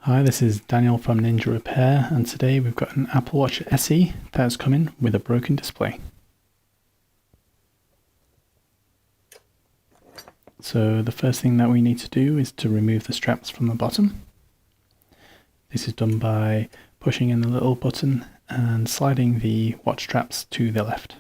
Hi, this is Daniel from Ninja Repair, and today we've got an Apple Watch SE that's coming with a broken display. So the first thing that we need to do is to remove the straps from the bottom. This is done by pushing in the little button and sliding the watch straps to the left.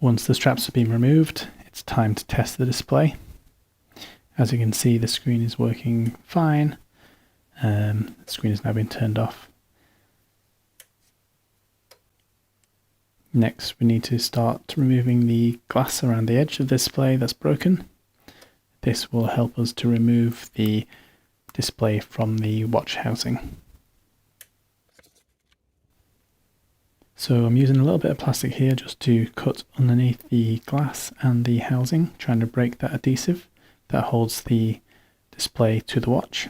Once the straps have been removed, it's time to test the display. As you can see, the screen is working fine. The screen has now been turned off. Next, we need to start removing the glass around the edge of the display that's broken. This will help us to remove the display from the watch housing. So I'm using a little bit of plastic here just to cut underneath the glass and the housing, trying to break that adhesive that holds the display to the watch.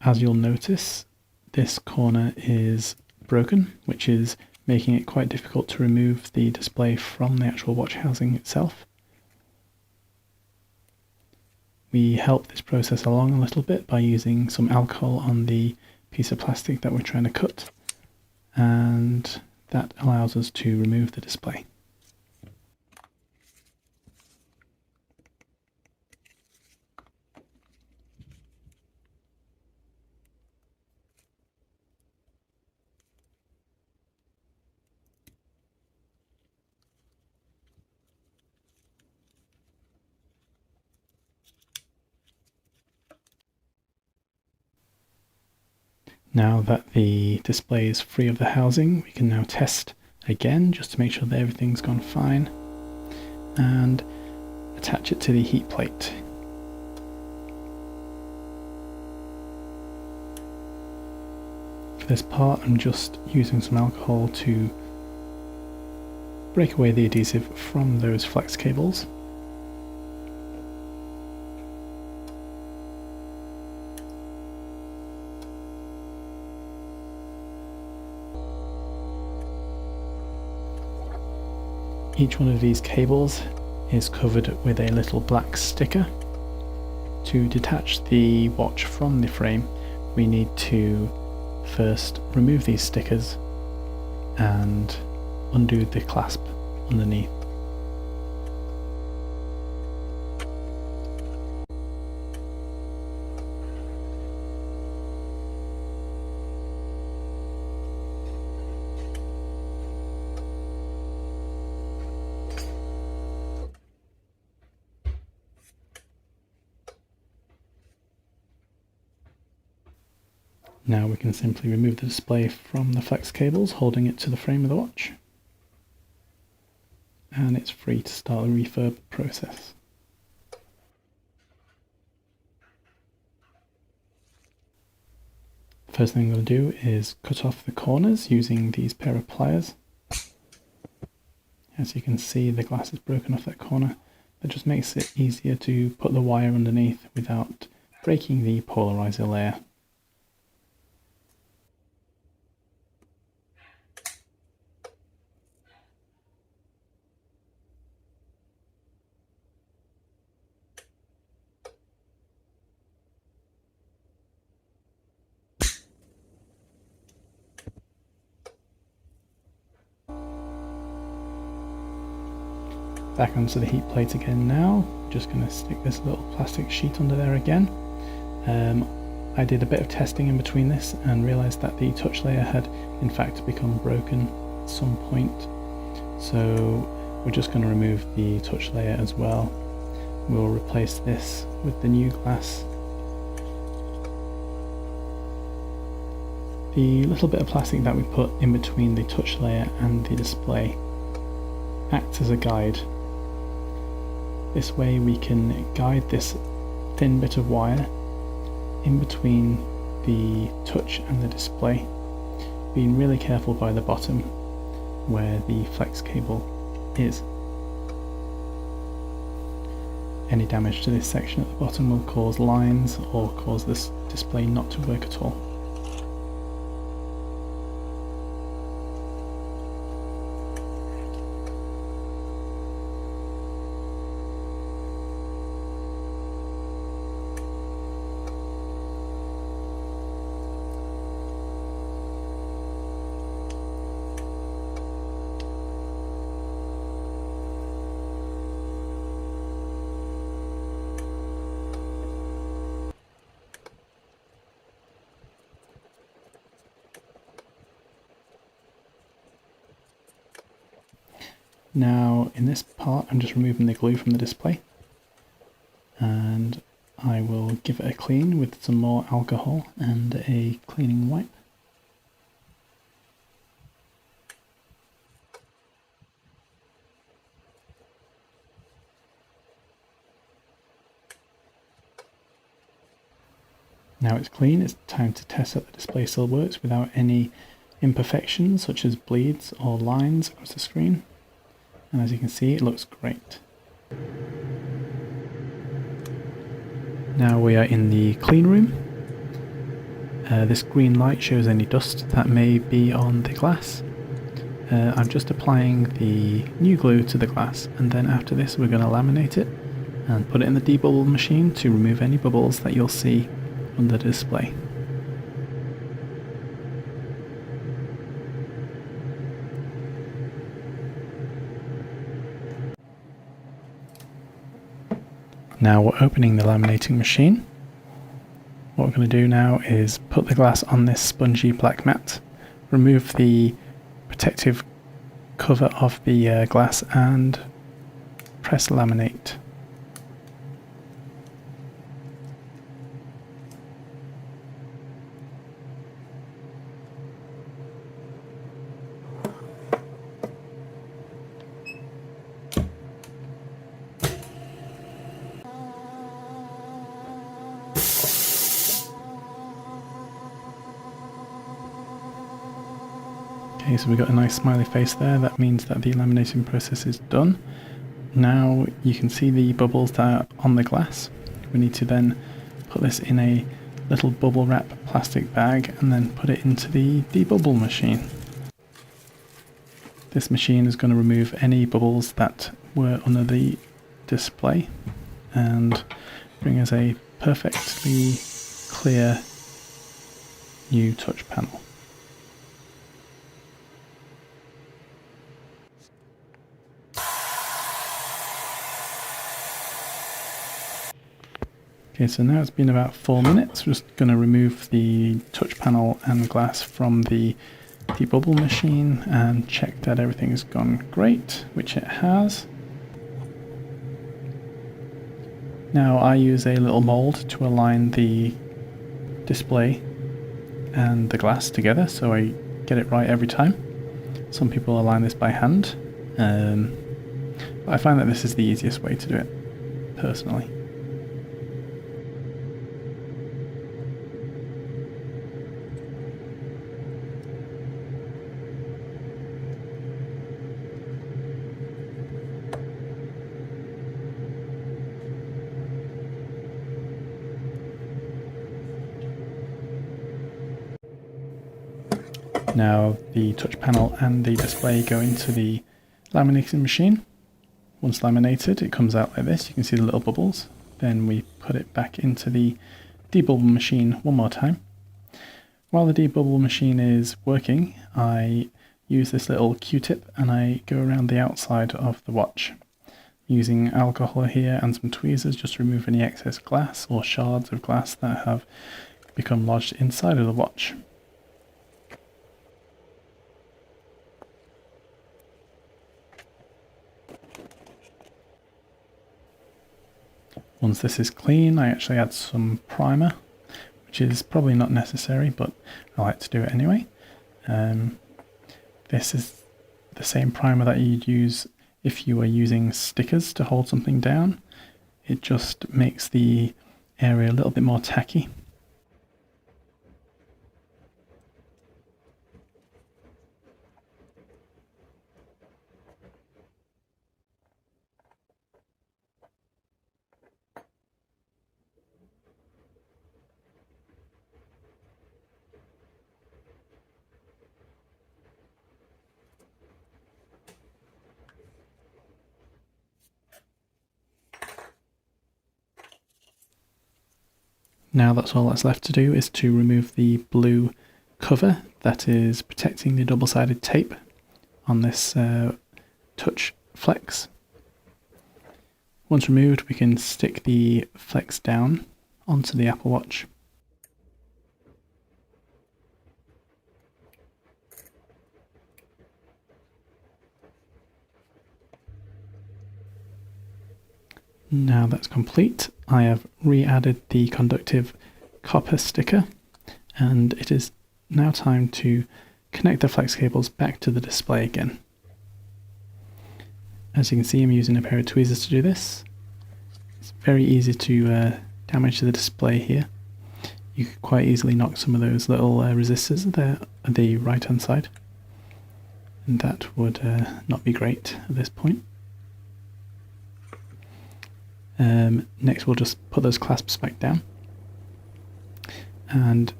As you'll notice, this corner is broken, which is making it quite difficult to remove the display from the actual watch housing itself. We help this process along a little bit by using some alcohol on the piece of plastic that we're trying to cut, and that allows us to remove the display. Now that the display is free of the housing, we can now test again just to make sure that everything's gone fine and attach it to the heat plate. For this part, I'm just using some alcohol to break away the adhesive from those flex cables. Each one of these cables is covered with a little black sticker. To detach the watch from the frame, we need to first remove these stickers and undo the clasp underneath. Now we can simply remove the display from the flex cables, holding it to the frame of the watch. And it's free to start the refurb process. First thing I'm going to do is cut off the corners using these pair of pliers. As you can see, the glass is broken off that corner. That just makes it easier to put the wire underneath without breaking the polarizer layer. Back onto the heat plate again now. Just going to stick this little plastic sheet under there again. I did a bit of testing in between this and realised that the touch layer had in fact become broken at some point. So we're just going to remove the touch layer as well. We'll replace this with the new glass. The little bit of plastic that we put in between the touch layer and the display acts as a guide. This way we can guide this thin bit of wire in between the touch and the display, being really careful by the bottom where the flex cable is. Any damage to this section at the bottom will cause lines or cause this display not to work at all. Now in this part I'm just removing the glue from the display, and I will give it a clean with some more alcohol and a cleaning wipe. Now it's clean, it's time to test that the display still works without any imperfections such as bleeds or lines across the screen. And as you can see, it looks great. Now we are in the clean room. This green light shows any dust that may be on the glass. I'm just applying the new glue to the glass, and then after this we're going to laminate it and put it in the debubble machine to remove any bubbles that you'll see on the display. Now we're opening the laminating machine. What we're going to do now is put the glass on this spongy black mat, remove the protective cover of the glass and press laminate. Okay, so we've got a nice smiley face there. That means that the laminating process is done. Now you can see the bubbles that are on the glass. We need to then put this in a little bubble wrap plastic bag and then put it into the debubble machine. This machine is going to remove any bubbles that were under the display and bring us a perfectly clear new touch panel. Okay, so now it's been about 4 minutes. We're just going to remove the touch panel and glass from the debubble machine and check that everything's gone great, which it has. Now I use a little mold to align the display and the glass together so I get it right every time. Some people align this by hand, but I find that this is the easiest way to do it, personally. Now the touch panel and the display go into the laminating machine. Once laminated, it comes out like this. You can see the little bubbles. Then we put it back into the debubble machine one more time. While the debubble machine is working, I use this little Q-tip and I go around the outside of the watch, using alcohol here and some tweezers just to remove any excess glass or shards of glass that have become lodged inside of the watch. Once this is clean, I actually add some primer, which is probably not necessary, but I like to do it anyway. This is the same primer that you'd use if you were using stickers to hold something down. It just makes the area a little bit more tacky. Now that's all that's left to do is to remove the blue cover that is protecting the double-sided tape on this touch flex. Once removed, we can stick the flex down onto the Apple Watch. Now that's complete, I have re-added the conductive copper sticker, and it is now time to connect the flex cables back to the display again. As you can see, I'm using a pair of tweezers to do this. It's very easy to damage the display here. You could quite easily knock some of those little resistors there at the right hand side, and that would not be great at this point. Next we'll just put those clasps back down, and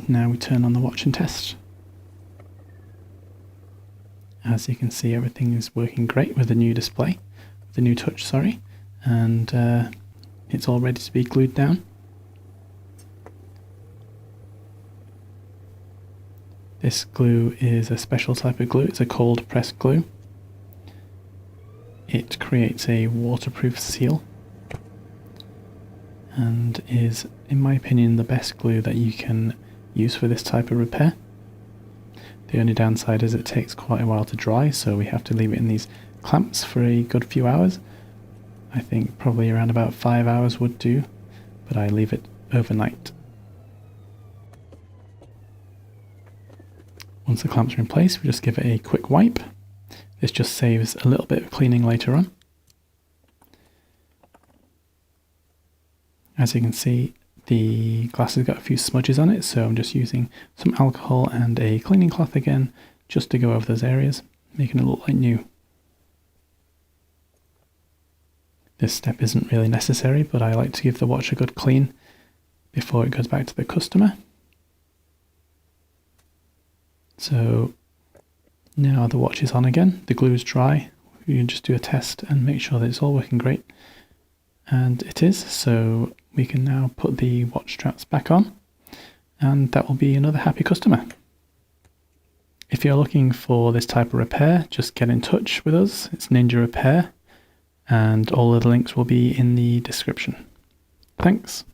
now we turn on the watch and test. As you can see, everything is working great with the new display, the new touch, sorry, and it's all ready to be glued down. This glue is a special type of glue, it's a cold press glue. It creates a waterproof seal and is, in my opinion, the best glue that you can use for this type of repair. The only downside is it takes quite a while to dry, so we have to leave it in these clamps for a good few hours. I think probably around about 5 hours would do, but I leave it overnight. Once the clamps are in place, we just give it a quick wipe. This just saves a little bit of cleaning later on. As you can see, the glass has got a few smudges on it, so I'm just using some alcohol and a cleaning cloth again, just to go over those areas, making it look like new. This step isn't really necessary, but I like to give the watch a good clean before it goes back to the customer. So now the watch is on again, the glue is dry, you can just do a test and make sure that it's all working great. And it is, so we can now put the watch straps back on, and that will be another happy customer. If you're looking for this type of repair, just get in touch with us. It's Ninja Repair, and all of the links will be in the description. Thanks.